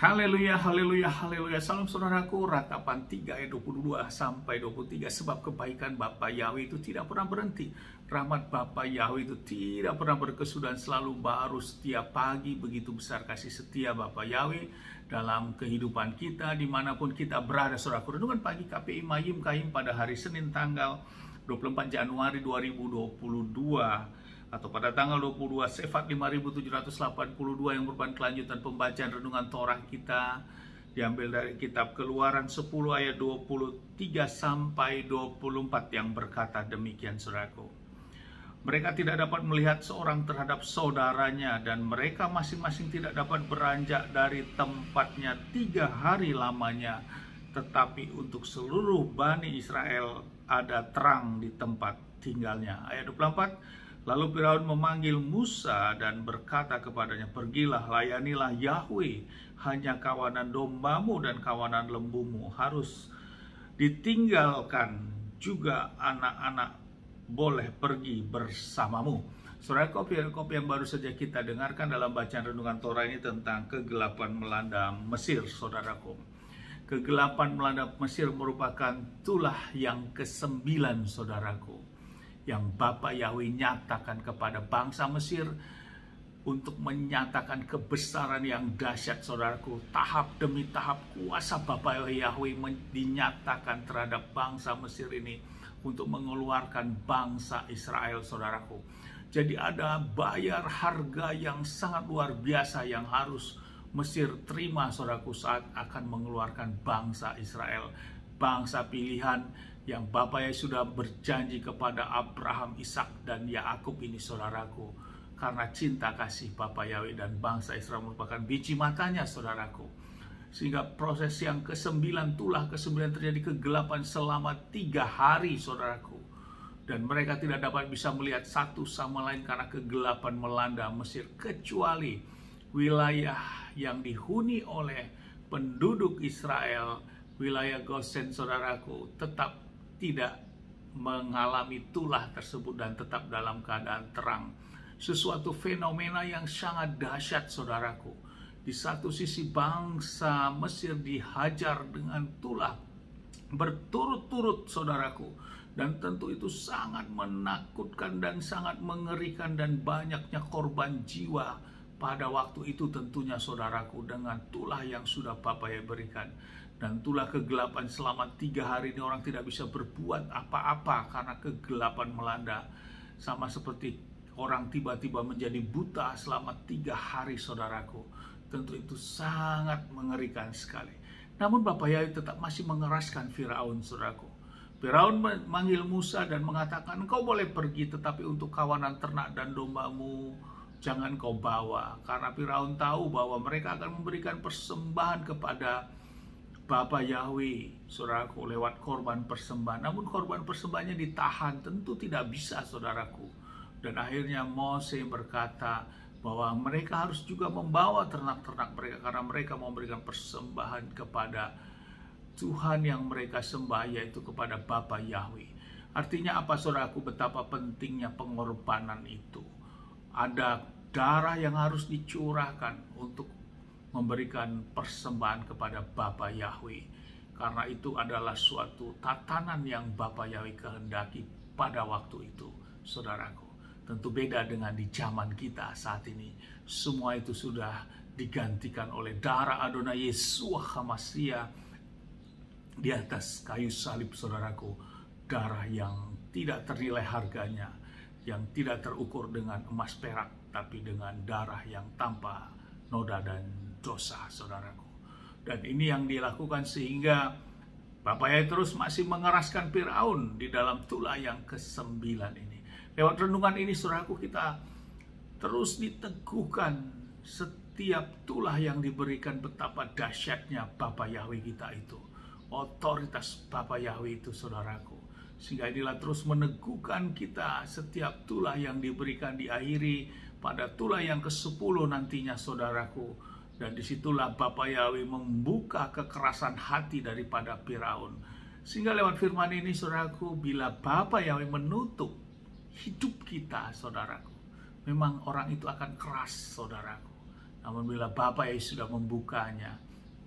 Haleluya, haleluya, haleluya. Salam saudaraku, Ratapan 3 ayat 22 sampai 23. Sebab kebaikan Bapa Yahweh itu tidak pernah berhenti. Rahmat Bapa Yahweh itu tidak pernah berkesudahan, selalu baru setiap pagi. Begitu besar kasih setia Bapa Yahweh dalam kehidupan kita, dimanapun kita berada. Saudaraku, renungan pagi KPI Mayim Kahim pada hari Senin tanggal 24 Januari 2022. Atau pada tanggal 22 Sefat 5782 yang merupakan kelanjutan pembacaan renungan Torah kita, diambil dari kitab Keluaran 10 ayat 23 sampai 24 yang berkata demikian, saudaraku. Mereka tidak dapat melihat seorang terhadap saudaranya, dan mereka masing-masing tidak dapat beranjak dari tempatnya 3 hari lamanya. Tetapi untuk seluruh Bani Israel ada terang di tempat tinggalnya. Ayat 24. Lalu Firaun memanggil Musa dan berkata kepadanya, "Pergilah, layanilah Yahweh, hanya kawanan dombamu dan kawanan lembumu harus ditinggalkan, juga anak-anak boleh pergi bersamamu." Saudara, kopi yang baru saja kita dengarkan dalam bacaan renungan Torah ini tentang kegelapan melanda Mesir, saudaraku. Kegelapan melanda Mesir merupakan tulah yang ke-9, saudaraku, yang Bapa Yahweh nyatakan kepada bangsa Mesir untuk menyatakan kebesaran yang dahsyat, saudaraku. Tahap demi tahap kuasa Bapa Yahweh dinyatakan terhadap bangsa Mesir ini untuk mengeluarkan bangsa Israel, saudaraku. Jadi ada bayar harga yang sangat luar biasa yang harus Mesir terima, saudaraku, saat akan mengeluarkan bangsa Israel, bangsa pilihan yang Bapa Yahweh sudah berjanji kepada Abraham, Ishak, dan Yakub ini, saudaraku. Karena cinta kasih Bapa Yahweh dan bangsa Israel merupakan biji matanya, saudaraku. Sehingga proses yang ke-9, tulah ke-9 terjadi kegelapan selama 3 hari, saudaraku. Dan mereka tidak dapat bisa melihat satu sama lain karena kegelapan melanda Mesir. Kecuali wilayah yang dihuni oleh penduduk Israel, wilayah Gosen, saudaraku, tetap tidak mengalami tulah tersebut dan tetap dalam keadaan terang. Sesuatu fenomena yang sangat dahsyat, saudaraku. Di satu sisi bangsa Mesir dihajar dengan tulah berturut-turut, saudaraku. Dan tentu itu sangat menakutkan dan sangat mengerikan, dan banyaknya korban jiwa pada waktu itu tentunya, saudaraku, dengan tulah yang sudah Bapa Yahweh berikan. Dan tulah kegelapan selama 3 hari ini orang tidak bisa berbuat apa-apa karena kegelapan melanda. Sama seperti orang tiba-tiba menjadi buta selama 3 hari, saudaraku. Tentu itu sangat mengerikan sekali. Namun Bapa Yahweh tetap masih mengeraskan Firaun, saudaraku. Firaun memanggil Musa dan mengatakan, "Engkau boleh pergi, tetapi untuk kawanan ternak dan dombamu jangan kau bawa." Karena Firaun tahu bahwa mereka akan memberikan persembahan kepada Bapa Yahweh, saudaraku, lewat korban persembahan. Namun korban persembahannya ditahan, tentu tidak bisa, saudaraku. Dan akhirnya Mose berkata bahwa mereka harus juga membawa ternak-ternak mereka, karena mereka memberikan persembahan kepada Tuhan yang mereka sembah, yaitu kepada Bapa Yahweh. Artinya apa, saudaraku? Betapa pentingnya pengorbanan itu. Ada darah yang harus dicurahkan untuk memberikan persembahan kepada Bapa Yahweh. Karena itu adalah suatu tatanan yang Bapa Yahweh kehendaki pada waktu itu, saudaraku. Tentu beda dengan di zaman kita saat ini. Semua itu sudah digantikan oleh darah Adonai Yesus HaMashiach di atas kayu salib, saudaraku. Darah yang tidak ternilai harganya, yang tidak terukur dengan emas perak, tapi dengan darah yang tanpa noda dan dosa, saudaraku. Dan ini yang dilakukan sehingga Bapa Yahweh terus masih mengeraskan Firaun di dalam tulah yang ke-9 ini. Lewat renungan ini, saudaraku, kita terus diteguhkan setiap tulah yang diberikan betapa dahsyatnya Bapa Yahweh kita itu. Otoritas Bapa Yahweh itu, saudaraku. Sehingga inilah terus meneguhkan kita, setiap tulah yang diberikan diakhiri pada tulah yang ke-10 nantinya, saudaraku. Dan disitulah Bapa Yahweh membuka kekerasan hati daripada Firaun. Sehingga lewat firman ini, saudaraku, bila Bapa Yahweh menutup hidup kita, saudaraku, memang orang itu akan keras, saudaraku. Namun bila Bapa Yahweh sudah membukanya,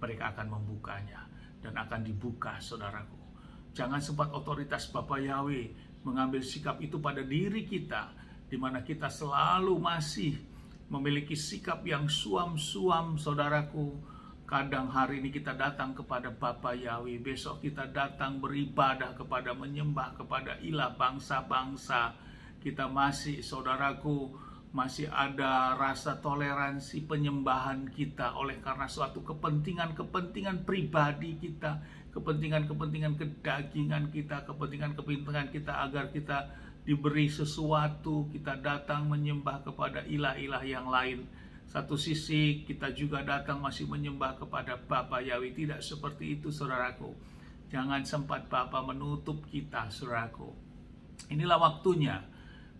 mereka akan membukanya dan akan dibuka, saudaraku. Jangan sempat otoritas Bapa Yahweh mengambil sikap itu pada diri kita, di mana kita selalu masih memiliki sikap yang suam-suam, saudaraku. Kadang hari ini kita datang kepada Bapa Yahweh, besok kita datang beribadah kepada, menyembah kepada ilah bangsa-bangsa. Kita masih, saudaraku, masih ada rasa toleransi penyembahan kita oleh karena suatu kepentingan-kepentingan pribadi kita, kepentingan-kepentingan kedagingan kita, kepentingan-kepentingan kita agar kita diberi sesuatu. Kita datang menyembah kepada ilah-ilah yang lain. Satu sisi kita juga datang masih menyembah kepada Bapa Yahweh. Tidak seperti itu, saudaraku. Jangan sempat Bapa menutup kita, saudaraku. Inilah waktunya.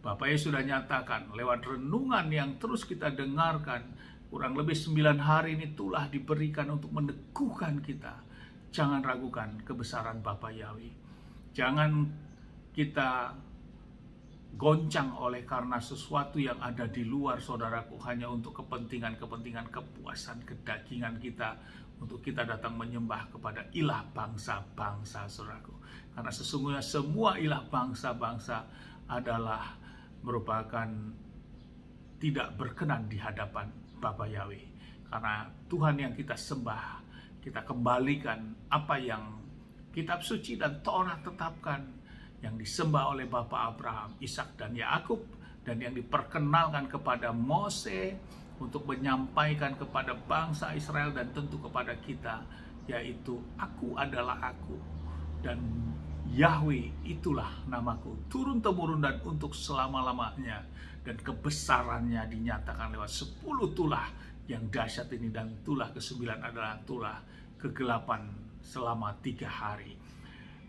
Bapa Yahweh sudah nyatakan lewat renungan yang terus kita dengarkan. Kurang lebih 9 hari ini telah diberikan untuk meneguhkan kita. Jangan ragukan kebesaran Bapa Yahweh. Jangan kita goncang oleh karena sesuatu yang ada di luar, saudaraku, hanya untuk kepentingan-kepentingan kepuasan kedagingan kita, untuk kita datang menyembah kepada ilah bangsa-bangsa, saudaraku. Karena sesungguhnya semua ilah bangsa-bangsa adalah merupakan tidak berkenan di hadapan Bapa Yahweh. Karena Tuhan yang kita sembah, kita kembalikan apa yang kitab suci dan Taurat tetapkan, yang disembah oleh Bapa Abraham, Ishak, dan Yakub, dan yang diperkenalkan kepada Mose untuk menyampaikan kepada bangsa Israel dan tentu kepada kita, yaitu Aku adalah Aku, dan Yahweh itulah namaku, turun-temurun dan untuk selama-lamanya, dan kebesarannya dinyatakan lewat 10 tulah yang dahsyat ini, dan tulah ke-9 adalah tulah kegelapan selama 3 hari.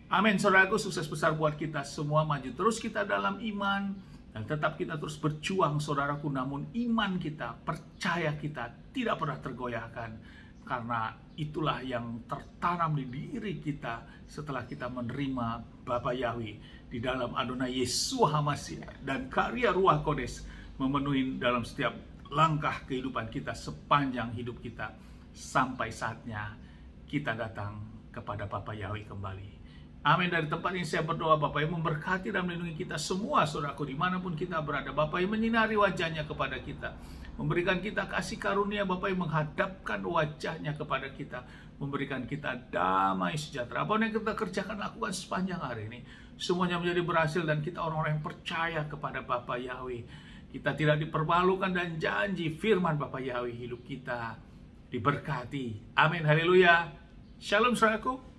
Amin, saudaraku. Sukses besar buat kita semua. Maju terus kita dalam iman, dan tetap kita terus berjuang, saudaraku. Namun iman kita, percaya kita tidak pernah tergoyahkan, karena itulah yang tertanam di diri kita setelah kita menerima Bapa Yahweh di dalam Adonai Yeshua HaMashiach, dan karya Ruach Kodes memenuhi dalam setiap langkah kehidupan kita sepanjang hidup kita, sampai saatnya kita datang kepada Bapa Yahweh kembali. Amin. Dari tempat ini saya berdoa, Bapa yang memberkati dan melindungi kita semua, saudaraku, dimanapun kita berada. Bapa yang menyinari wajahnya kepada kita, memberikan kita kasih karunia. Bapa yang menghadapkan wajahnya kepada kita, memberikan kita damai sejahtera. Apa yang kita kerjakan, lakukan sepanjang hari ini, semuanya menjadi berhasil, dan kita orang-orang yang percaya kepada Bapa Yahweh. Kita tidak dipermalukan, dan janji firman Bapa Yahweh hidup kita diberkati. Amin. Haleluya. Shalom, saudaraku.